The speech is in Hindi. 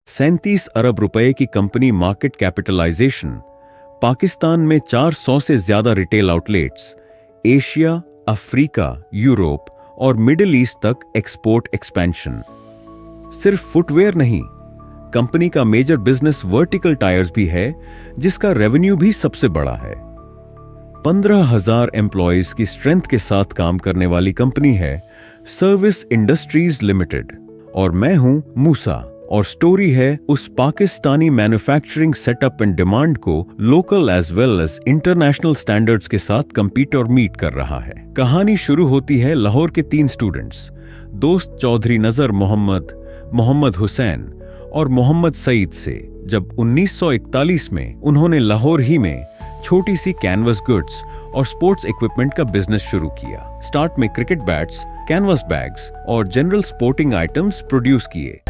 37 अरब रुपए की कंपनी मार्केट कैपिटलाइजेशन, पाकिस्तान में 400 से ज्यादा retail outlets, Asia, Africa, Europe और मिडिल ईस्ट तक एक्सपोर्ट एक्सपेंशन। सिर्फ फुटवेयर नहीं, कंपनी का मेजर बिजनेस वर्टिकल टायर्स भी है, जिसका रेवेन्यू भी सबसे बड़ा है। 15,000 एम्प्लॉयज की स्ट्रेंथ के साथ काम करने वाली कंपनी है सर्विस इंडस्ट्रीज लिमिटेड। और मैं हूं मूसा, और स्टोरी है उस Pakistani manufacturing setup and demand को local as well as international standards के साथ compete और मीट कर रहा है। कहानी शुरू होती है लाहौर के 3 स्टूडेंट्स, दोस्त चौधरी नजर मोहम्मद, मोहम्मद हुसैन और मोहम्मद सईद से, जब 1941 में उन्होंने लाहौर ही में छोटी सी कैनवस गुड्स और स्पोर्ट्स इक्विपमेंट का बिजनेस शुरू किया। स्टार्ट में क्रिकेट बैट्स, कैनवस बैग्स और जनरल स्पोर्टिंग आइटम्स प्रोड्यूस किए।